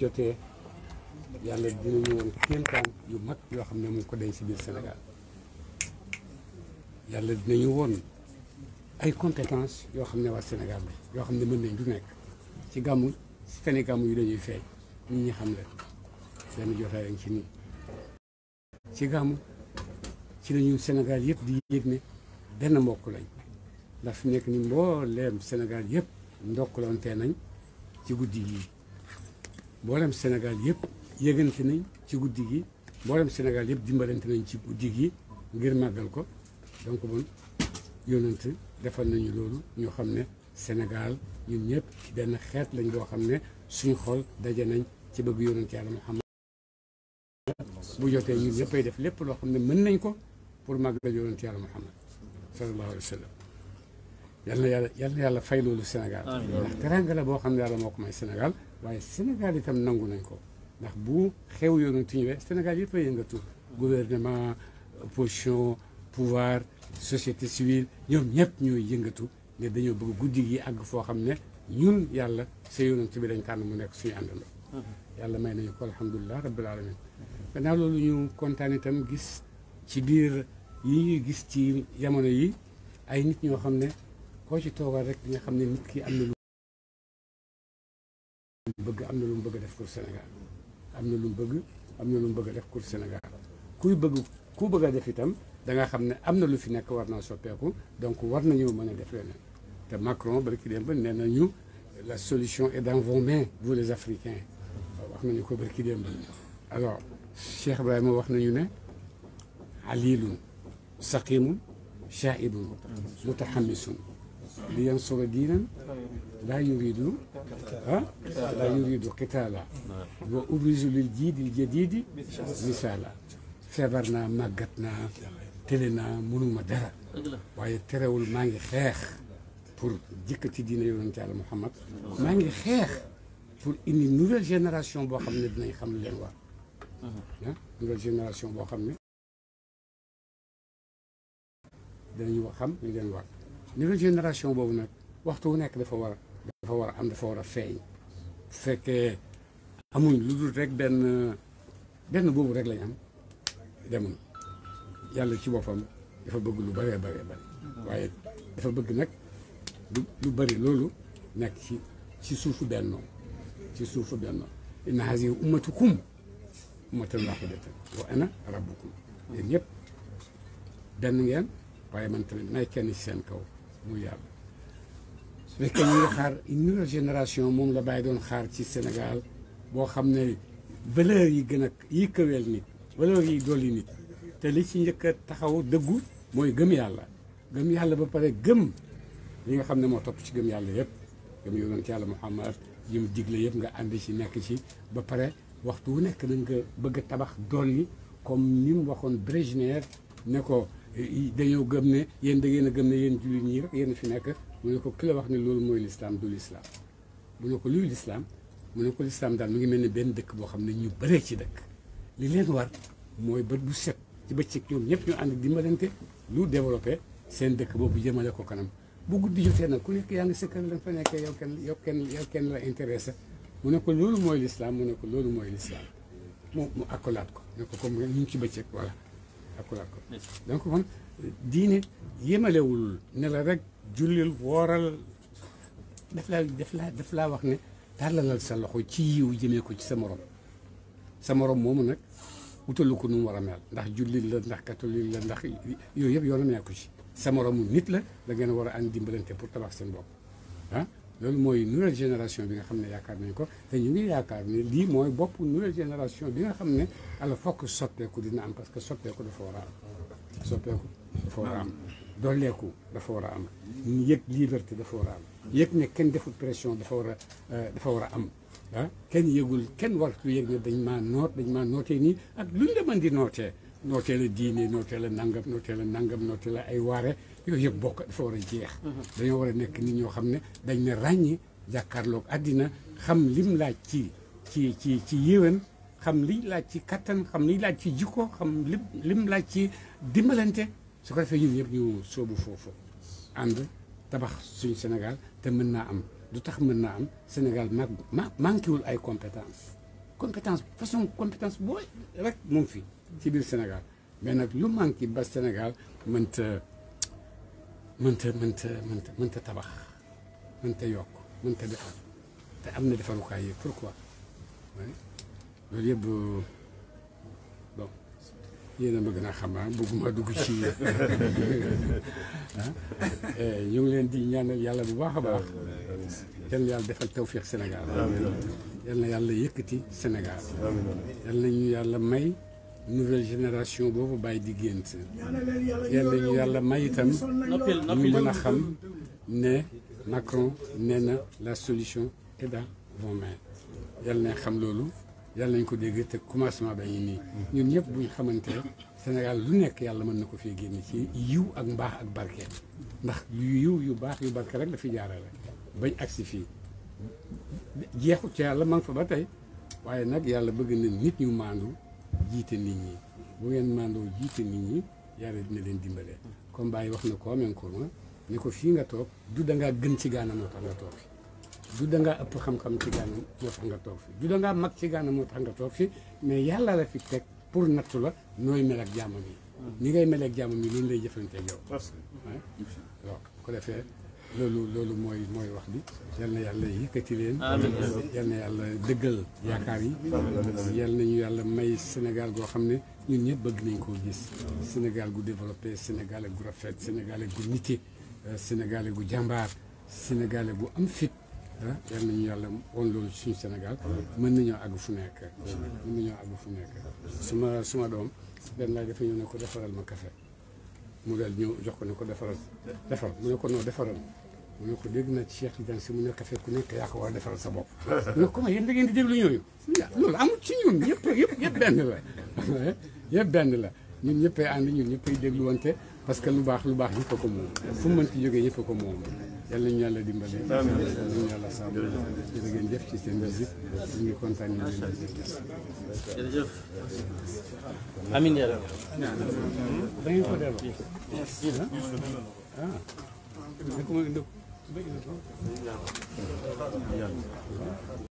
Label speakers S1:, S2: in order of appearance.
S1: jotee yàlla dinañu woon kéemtaan yu mag yoo xam ne mu ngi ko denc ci biir Sénégal yàlla dinañu woon ay compétence yoo xam ne waa Sénégal bi yoo xam ne mën nañ du nekk ci gàmmu ci feni gàmmu yi dañuy feeñ nit ñi xam leen benn jotaay lañ ci nii ci gàmmu ci lañu Sénégal yëpp di yëg ne benn mbokk lañ ndax fi nekk ni mbooleem Sénégal yëpp ndokkalante nañ ci guddi gi mboolem Sénégal yëpp yëgante nañ ci guddi gi mboolem Sénégal yëpp dimbalante nañ ci guddi gi ngir màggal ko donc bon yonent defal nañu loolu ñu xam ne Sénégal ñun ñëpp benn xeet lañ boo xam ne suñu xol daje nañ ci bëgg yonent yàlla Muhammad bu jotee ñun ñëppay def lépp loo xam ne mën nañ ko pour màggal yonent yàlla Muhammad sallallahu alayhi wa sallam yal na yàlla fay loolu Sénégal ndax teranga la boo xam ne yàlla moo ko may Sénégal waaye Sénégal itam nangu nañ ko ndax bu xew yonent ñëwee Sénégal yëpp a yëngatu gouvernement opposition pouvoir société civile ñoom ñëpp ñooy yëngatu ne dañoo bëgg guddi gi àgg foo xam ne ñun yàlla sa yonent bi dañ tànn mu nekk suñu àndandoo yàlla may nañu ko alhamdulilah rabbil alamin gannaaw loolu ñu kontaan itam gis ci biir yi ñuy gis ci jamono yi ay nit ñoo xam ne koo ci toogal rek di nga xam ne nit ki am na lu bëgg am na lu mu bëgg a def pour Sénégal am na lu mu bëgg am na lu mu bëgg a def pour Sénégal ku bëgg a def itam da nga xam ne am na lu fi nekk war naa soppeeku donc war nañu mën a def leneen te Macron barki démb nee nañu la solution est dans vos mains vous les Africains wax nañu ko barki démb alors Cheikh Ibrahima wax nañu ne alilun saqimun shaibun mutahammisun li yansura diinan laa yuridu qitaala wa ubrizu lil jiidil jadiidi misaala feebar naa màggat naa tële naa mënuma dara waaye terewul maa ngi xeex pour jëkkati diina yonent Yàlla Muhammad maa ngi xeex pour indi nouvelle génération boo xam ne dinañ xam lu leen war nouvelle génération boo xam ne dinañu xam lu leen war nouvelle génération boobu nag waxtu wu nekk dafa war a feeñ bu fekkee amuñ lu dul rek benn boobu rek lañ am demuñ yàlla ci boppam dafa bëgg lu bëree bëri waaye dafa bëgg nag lu bëri loolu nekk ci suufu bennoo inna hazihi ummatukum ummatan wahidatan wa ana rabbukum yéen ñëpp benn ngeen waaye man tamit may kenn ci seen kaw muy yàlla su fekkee ñu ngi xaar une nouvelle génération moom la bàyyi doon xaar ci Sénégal boo xam ne valeur yi gën a yi kaweel nit valeur yi dolli nit te li ci njëkk a taxaw dëggu mooy gëm yàlla ba pare gëm li nga xam ne moo topp ci gëm yàlla yëpp gëm yonent yàlla Muhammad yi mu digle yëpp nga ànd ci nekk ci ba pare waxtu wu nekk da nga bëgg a tabax dolli comme ni mu waxoon Brejnev ne ko dañoo gëm ne yéen da ngeen a gëm ne yéen jullit ñi rek yéen fi nekk mu ne ko ki la wax ne loolu mooy lislaam du lislaam mu ne ko luy lislaam mu ne ko lislaam daal mu ngi mel ne benn dëkk boo xam ne ñu bëree ci dëkk li leen war mooy bët bu set ci bëccëg ñoom ñëpp ñu ànd dimbalante lu développé seen dëkk boobu jëmale ko kanam bu guddi jotee nag ku nekk yaa ngi sa kër la fa nekkee yow kenn la intéressé mu ne ko loolu mooy lislaam mu ne ko loolu mooy lislaam mu akkolaat ko ne ko comme ñu ngi ci bëccëg voilà akkolaat ko donc kon diine yemalewul ne la rek jullil wooral daf laa wax ne tàllalal sa loxo ci yiw jëmee ko ci sa morom moomu nag utalu ko nu mu war a mel ndax jullit la ndax catholique la ndax yooyu yëpp yoonam nekku ci sa moromu nit la da ngeen war a ànd dimbalante pour tabax seen bopp loolu mooy nouvelle génération bi nga xam ne yaakaar nañ ko te ñu ngi yaakaar ne lii mooy bopp nouvelle génération bi nga xam ne ala fokk soppeeku dina am parce que soppeeku dafa war a am dolleeku dafa war a am yëg liberté dafa war a am yëg ne kenn deful pression dafa war a am kenn yëgul kenn wartu yëg ne dañ maa nootee nii ak luñ la mën di nootee la diine nootee la nangam nootee la ay waare yooyu yëpp bokk dafa war a jeex dañoo war a nekk nit ñoo xam ne dañ ne ràññi jàkkaarloog àddina xam lim laaj ci yéwén xam liñ laaj ci kattan xam liñ laaj ci jikko xam lim laaj ci dimbalante su ko defee ñun ñëpp ñu soobu foofu ànd tabax suñu Sénégal te mën naa am du tax mën naa am Sénégal manquéwul ay compétence compétence façon compétence booy rek mu ngi fi ci biir Sénégal mais nag lu manqué ba Sénégal mënta tabax mënta yokk mënta defar te am na defarukaay yi pourquoi loolu yëpp bon yéen a ma gën a xam bëgguma dugg ci ñu ngi leen di ñaanal yàlla bu baax a baax yal na yàlla defal tawfeex Sénégal yal na yàlla yëkkati Sénégal yal na ñu yàlla may nouvelle génération boobu bàyyi di gént yal na ñu yàlla may itam ñu mën a xam ne Macron nee na la solution est dans vos mains yal na xam loolu yal nañ ko dégg te commencement ba ñu nii ñun ñëpp buñ xamante Sénégal lu nekk yàlla mën na ko fee génne ci yiw ak mbaax ak barke ndax yiw yu baax yu barke rek la fi jaarale bañ agsi fii jeexut ci yàlla ma ngi fa ba tey waaye nag yàlla bëgg na nit ñu maandu jiite nit ñi bu ngeen maandoo jiite nit ñi yàlla dina leen dimbale comme Baye wax na ko encore ni ko fii nga toog du dangaa gën ci Gaana moo tax nga toog fi du dangaa ëpp xam-xam ci Gaana moo tax nga toog fi du dangaa mag ci Gaana moo tax nga toog fi mais yàlla la fi teg pour nattu la nooy mel ak jàmmam yi ni ngay mel ak jàmmam yi loolu lay jëfante ak yow waaw ko defee loolu mooy wax bi yal na yàlla yëkkati leen yal na yàlla dëggal yaakaar yi yal nañu yàlla may Sénégal goo xam ne ñun ñëpp bëgg nañ koo gis Sénégal gu développé Sénégal gu rafet Sénégal gu nite Sénégal gu jàmbaar Sénégal gu am fit yal nañu yàlla woon loolu suñu Sénégal mën nañoo àgg fu nekk suma doom benn laay dafa ñëw ne ko defaral ma café mu dal ñëw jox ko ne ko defar mu ne ko noo defaral mu ne ko dégg naa ci Cheikh Tidiane si mu ne café ku nekk yaa ko war a defaral sa bopp mu ne ko ma yéen da ngeen di déglu ñooñu loolu amul ci ñun yëpp benn la yëpp benn la ñun ñëppay ànd ñun ñëppay déglu wante parce que lu baax ñëpp a ko moom fu mu mënti jógee ñëpp a ko moom yàlla nañu yàlla dimbale yàlla nañu yàlla sàmm jërë ngeen jëf ci seen visite ñu ngi kontaan ñu leen
S2: jërëjëf amiin yaa rabbi
S1: da ngeen ko delloo